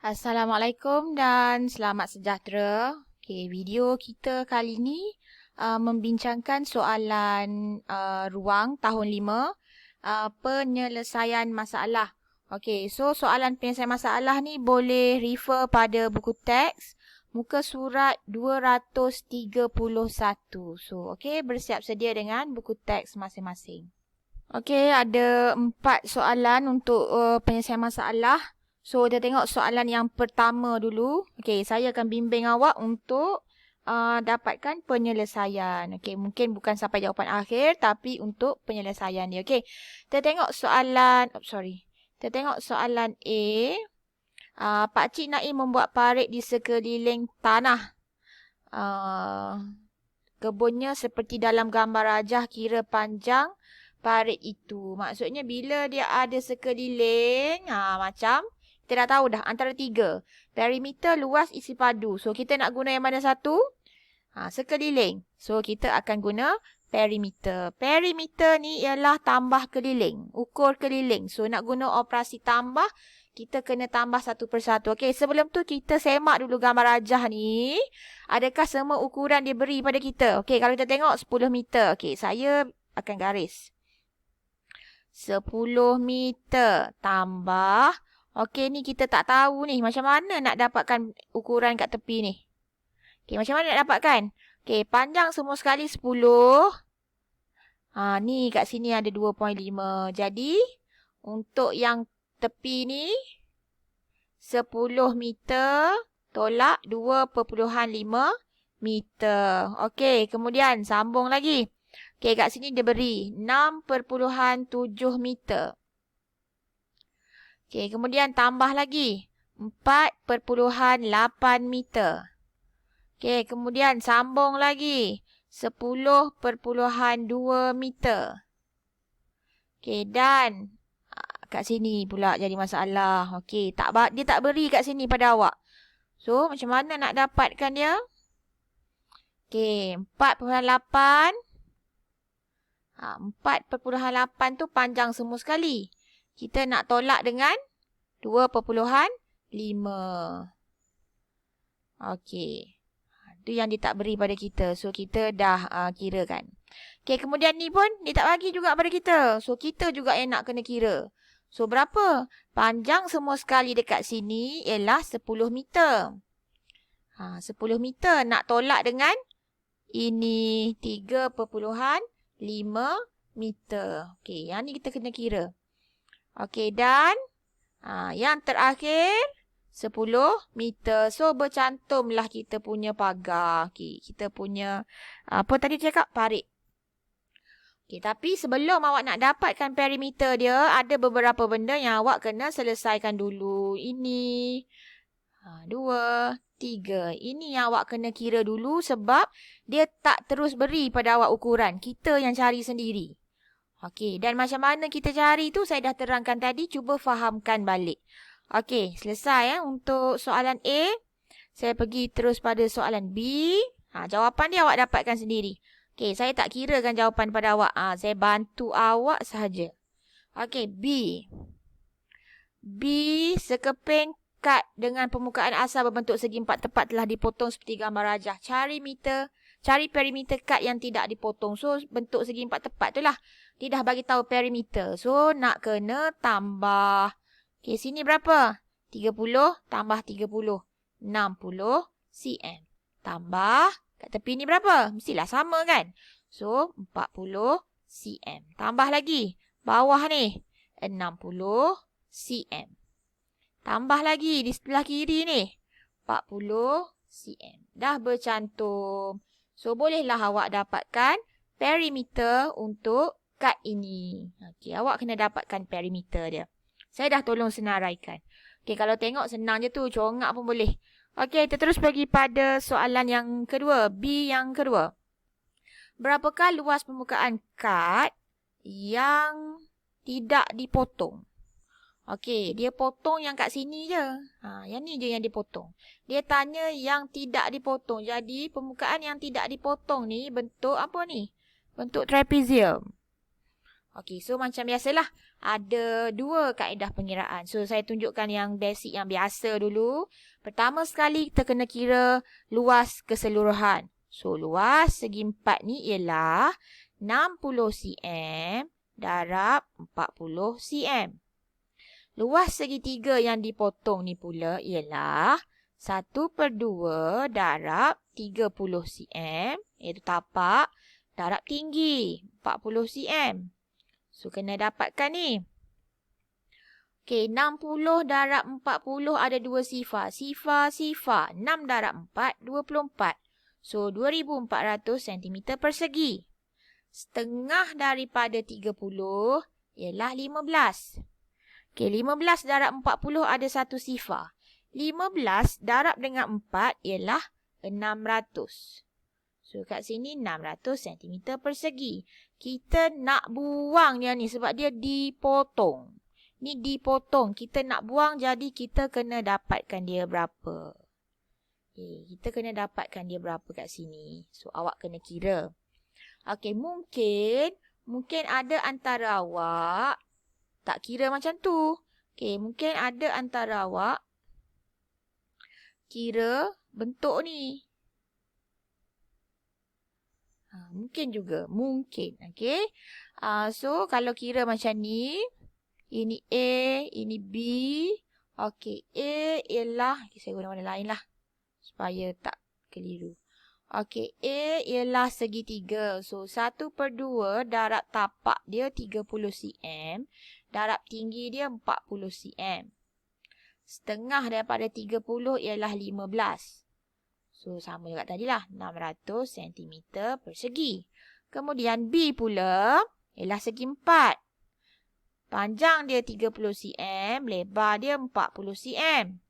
Assalamualaikum dan selamat sejahtera. Video kita kali ini membincangkan soalan ruang tahun 5, penyelesaian masalah. So soalan penyelesaian masalah ni boleh refer pada buku teks muka surat 231. Bersiap sedia dengan buku teks masing-masing. Ada 4 soalan untuk penyelesaian masalah. So, kita tengok soalan yang pertama dulu. Saya akan bimbing awak untuk dapatkan penyelesaian. Mungkin bukan sampai jawapan akhir, tapi untuk penyelesaian dia. Kita tengok soalan, Kita tengok soalan A. Pakcik Naim membuat parit di sekeliling tanah. Kebunnya seperti dalam gambar rajah, kira panjang parit itu. Maksudnya bila dia ada sekeliling, macam kita dah tahu dah antara 3. Perimeter, luas, isi padu. So, kita nak guna yang mana satu? Sekeliling. So, kita akan guna perimeter. Perimeter ni ialah tambah keliling. Ukur keliling. So, nak guna operasi tambah, kita kena tambah satu persatu. Sebelum tu kita semak dulu gambar rajah ni. Adakah semua ukuran dia beri pada kita? Kalau kita tengok 10 meter. Saya akan garis. 10 meter tambah. Ni kita tak tahu ni. Macam mana nak dapatkan ukuran kat tepi ni? Macam mana nak dapatkan? Panjang semua sekali 10. Ni kat sini ada 2.5. Jadi, untuk yang tepi ni, 10 meter tolak 2.5 meter. Kemudian sambung lagi. Kat sini dia beri 6.7 meter. Kemudian tambah lagi 4.8 meter. Kemudian sambung lagi 10.2 meter. Dan kat sini pula jadi masalah. Dia tak beri kat sini pada awak. So, macam mana nak dapatkan dia? 4.8. 4.8 tu panjang semua sekali. Kita nak tolak dengan 2.5. Itu yang dia tak beri pada kita. So, kita dah kirakan. Kemudian ni pun dia tak bagi juga pada kita. So, kita juga yang nak kena kira. So, berapa? Panjang semua sekali dekat sini ialah 10 meter. 10 meter nak tolak dengan ini 3.5 meter. Yang ni kita kena kira. Dan yang terakhir 10 meter. So, bercantumlah kita punya pagar. Kita punya, apa tadi cakap? Parit. Tapi sebelum awak nak dapatkan perimeter dia, ada beberapa benda yang awak kena selesaikan dulu. Ini, 2, 3. Ini yang awak kena kira dulu sebab dia tak terus beri pada awak ukuran. Kita yang cari sendiri. Dan macam mana kita cari tu saya dah terangkan tadi. Cuba fahamkan balik. Selesai untuk soalan A. Saya pergi terus pada soalan B. Jawapan dia awak dapatkan sendiri. Saya tak kirakan jawapan pada awak. Saya bantu awak sahaja. B. B, sekeping kad dengan permukaan asal berbentuk segi 4 tepat telah dipotong seperti gambar rajah. Cari perimeter kad yang tidak dipotong. So, bentuk segi 4 tepat tu lah. Dia dah bagi tahu perimeter. So, nak kena tambah. Sini berapa? 30 tambah 30. 60 cm. Tambah. Kat tepi ni berapa? Mestilah sama kan? So, 40 cm. Tambah lagi. Bawah ni. 60 cm. Tambah lagi di sebelah kiri ni. 40 cm. Dah bercantum. So, bolehlah awak dapatkan perimeter untuk kad ini. Awak kena dapatkan perimeter dia. Saya dah tolong senaraikan. Kalau tengok senang je tu. Congak pun boleh. Kita terus pergi pada soalan yang kedua. B yang kedua. Berapakah luas permukaan kad yang tidak dipotong? Dia potong yang kat sini je. Yang ni je yang dipotong. Dia tanya yang tidak dipotong. Jadi, permukaan yang tidak dipotong ni bentuk apa ni? Bentuk trapezium. Okey, so macam biasalah. Ada dua kaedah pengiraan. So, saya tunjukkan yang basic, yang biasa dulu. Pertama sekali, kita kena kira luas keseluruhan. So, luas segi 4 ni ialah 60 cm darab 40 cm. Luas segi 3 yang dipotong ni pula ialah 1/2 darab 30 cm, iaitu tapak, darab tinggi 40 cm. So, kena dapatkan ni. Okey, 60 darab 40 ada dua sifar. Sifar. 6 darab 4, 24. So, 2400 cm persegi. Setengah daripada 30 ialah 15. Okey, 15 darab 40 ada satu sifar. 15 darab dengan 4 ialah 600. So, kat sini 600 cm persegi. Kita nak buang yang ni sebab dia dipotong. Ni dipotong. Kita nak buang, jadi kita kena dapatkan dia berapa. Okay, kita kena dapatkan dia berapa kat sini. So, awak kena kira. Okey, mungkin ada antara awak tak kira macam tu. Okey, mungkin ada antara awak kira bentuk ni. Mungkin juga. Mungkin. Okay. So, kalau kira macam ni. Ini A. Ini B. Okay. A ialah. Okay, saya guna warna lain lah. Supaya tak keliru. Okay. A ialah segitiga. So, 1/2 darab tapak dia 30 cm. Darab tinggi dia 40 cm. Setengah daripada 30 ialah 15. So, sama juga tadi lah. 600 cm persegi. Kemudian B pula ialah segi 4. Panjang dia 30 cm. Lebar dia 40 cm.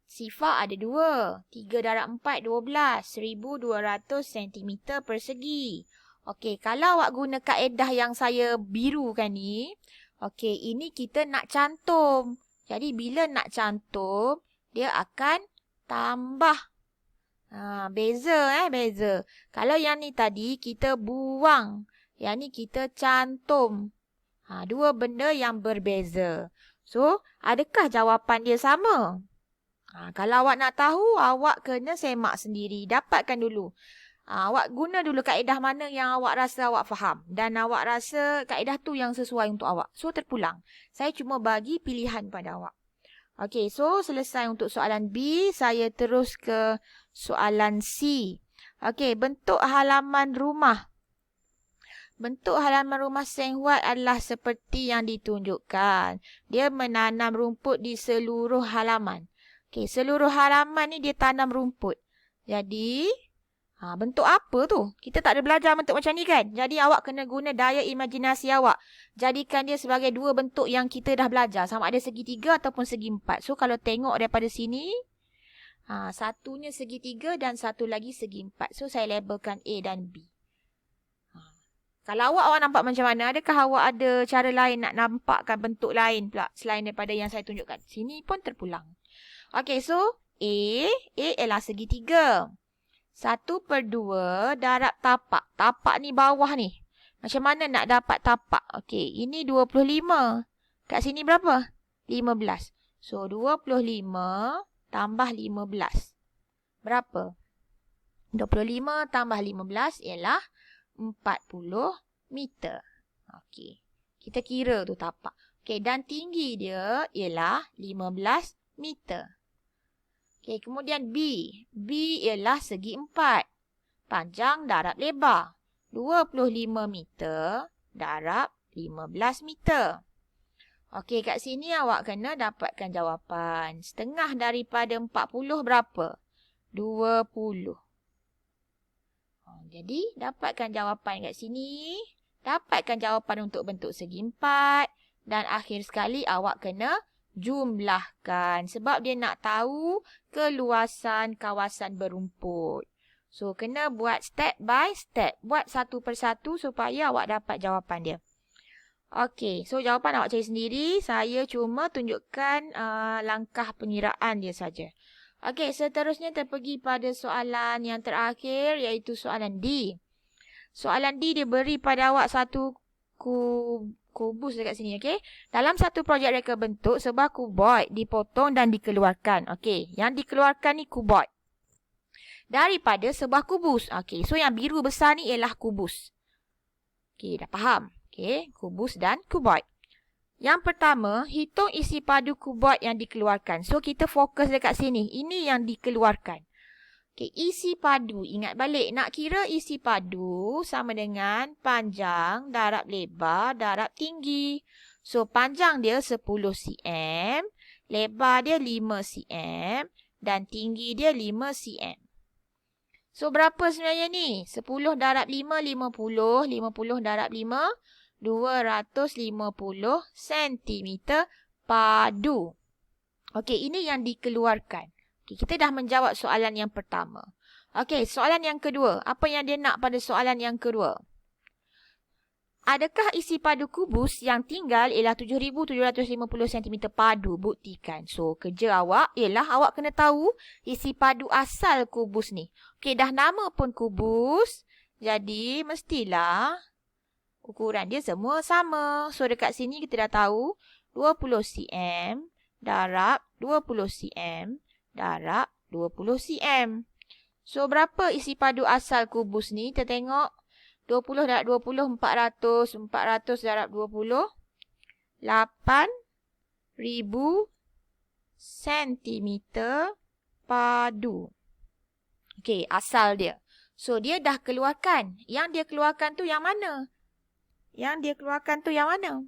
Sifar ada dua. 3 darab 4, 12. 1200 cm persegi. Okey, kalau awak guna kaedah yang saya birukan ni. Okey, ini kita nak cantum. Jadi, bila nak cantum, dia akan tambah. Beza. Beza. Kalau yang ni tadi, kita buang. Yang ni kita cantum. Dua benda yang berbeza. So, adakah jawapan dia sama? Kalau awak nak tahu, awak kena semak sendiri. Dapatkan dulu. Awak guna dulu kaedah mana yang awak rasa awak faham. Dan awak rasa kaedah tu yang sesuai untuk awak. So, terpulang. Saya cuma bagi pilihan pada awak. Okey, so selesai untuk soalan B. Saya terus ke soalan C. Okey, bentuk halaman rumah. Bentuk halaman rumah Seng Huat adalah seperti yang ditunjukkan. Dia menanam rumput di seluruh halaman. Okey, seluruh halaman ni dia tanam rumput. Jadi, bentuk apa tu? Kita tak ada belajar bentuk macam ni kan? Jadi awak kena guna daya imajinasi awak. Jadikan dia sebagai dua bentuk yang kita dah belajar. Sama ada segitiga ataupun segi 4. So kalau tengok daripada sini. Satunya segitiga dan satu lagi segi 4. So saya labelkan A dan B. Kalau awak nampak macam mana? Adakah awak ada cara lain nak nampakkan bentuk lain pula. Selain daripada yang saya tunjukkan. Sini pun terpulang. Okay, so A ialah segitiga. 1/2 darab tapak. Tapak ni bawah ni. Macam mana nak dapat tapak? Okey, ini 25. Kat sini berapa? 15. So, 25 tambah 15. Berapa? 25 tambah 15 ialah 40 meter. Okey, kita kira tu tapak. Okey, dan tinggi dia ialah 15 meter. Okay, kemudian B. B ialah segi 4. Panjang darab lebar. 25 meter darab 15 meter. Okey, kat sini awak kena dapatkan jawapan. Setengah daripada 40 berapa? 20. Jadi, dapatkan jawapan kat sini. Dapatkan jawapan untuk bentuk segi 4. Dan akhir sekali awak kena jumlahkan sebab dia nak tahu keluasan kawasan berumput. So, kena buat step by step. Buat satu persatu supaya awak dapat jawapan dia. Okey, so jawapan awak cari sendiri. Saya cuma tunjukkan langkah pengiraan dia saja. Okey, seterusnya terpergi pada soalan yang terakhir iaitu soalan D. Soalan D dia beri pada awak satu kubus dekat sini, okey. Dalam satu projek reka bentuk, sebuah kuboid dipotong dan dikeluarkan. Okey, yang dikeluarkan ni kuboid daripada sebuah kubus. Okey, so yang biru besar ni ialah kubus. Okey, dah faham? Okey, kubus dan kuboid. Yang pertama, hitung isi padu kuboid yang dikeluarkan. So, kita fokus dekat sini. Ini yang dikeluarkan. Okey, isi padu. Ingat balik, nak kira isi padu sama dengan panjang darab lebar darab tinggi. So, panjang dia 10 cm, lebar dia 5 cm, dan tinggi dia 5 cm. So, berapa sebenarnya ni? 10 darab 5, 50. 50 darab 5, 250 cm padu. Okey, ini yang dikeluarkan. Okay, kita dah menjawab soalan yang pertama. Okey, soalan yang kedua. Apa yang dia nak pada soalan yang kedua? Adakah isi padu kubus yang tinggal ialah 7,750 cm padu? Buktikan. So, kerja awak ialah awak kena tahu isi padu asal kubus ni. Okey, dah nama pun kubus. Jadi, mestilah ukuran dia semua sama. So, dekat sini kita dah tahu 20 cm darab 20 cm darab 20 cm. So, berapa isi padu asal kubus ni? Kita tengok 20 darab 20, 400. 400 darab 20, 8,000 cm padu. Okey, asal dia. So, dia dah keluarkan. Yang dia keluarkan tu yang mana? Yang dia keluarkan tu yang mana?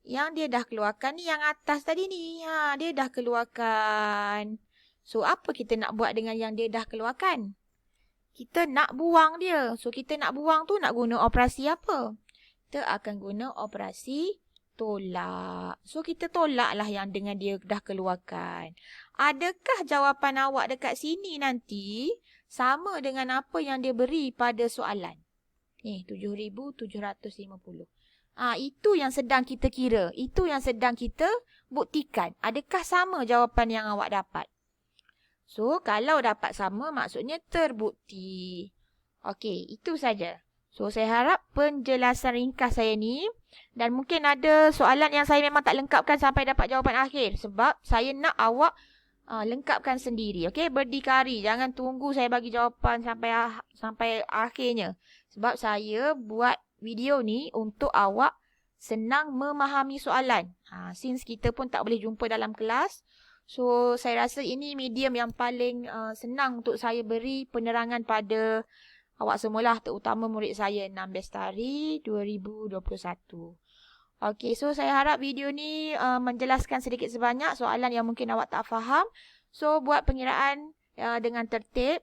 Yang dia dah keluarkan ni yang atas tadi ni. Dia dah keluarkan. So, apa kita nak buat dengan yang dia dah keluarkan? Kita nak buang dia. So, kita nak buang tu nak guna operasi apa? Kita akan guna operasi tolak. So, kita tolaklah yang dengan dia dah keluarkan. Adakah jawapan awak dekat sini nanti sama dengan apa yang dia beri pada soalan? 7,750. Itu yang sedang kita kira. Itu yang sedang kita buktikan. Adakah sama jawapan yang awak dapat? So, kalau dapat sama, maksudnya terbukti. Okey, itu saja. So, saya harap penjelasan ringkas saya ni. Dan mungkin ada soalan yang saya memang tak lengkapkan sampai dapat jawapan akhir. Sebab saya nak awak lengkapkan sendiri. Okey, berdikari. Jangan tunggu saya bagi jawapan sampai akhirnya. Sebab saya buat video ni untuk awak senang memahami soalan. Since kita pun tak boleh jumpa dalam kelas. So, saya rasa ini medium yang paling senang untuk saya beri penerangan pada awak semualah. Terutama murid saya 6 Bestari 2021. Okey, so saya harap video ni menjelaskan sedikit sebanyak soalan yang mungkin awak tak faham. So, buat pengiraan dengan tertib.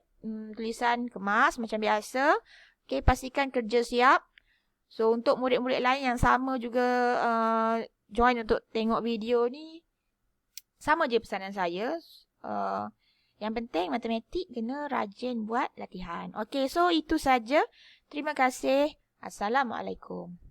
Tulisan kemas macam biasa. Okey, pastikan kerja siap. So, untuk murid-murid lain yang sama juga join untuk tengok video ni, sama je pesanan saya. Yang penting matematik kena rajin buat latihan. Okey, so itu saja. Terima kasih. Assalamualaikum.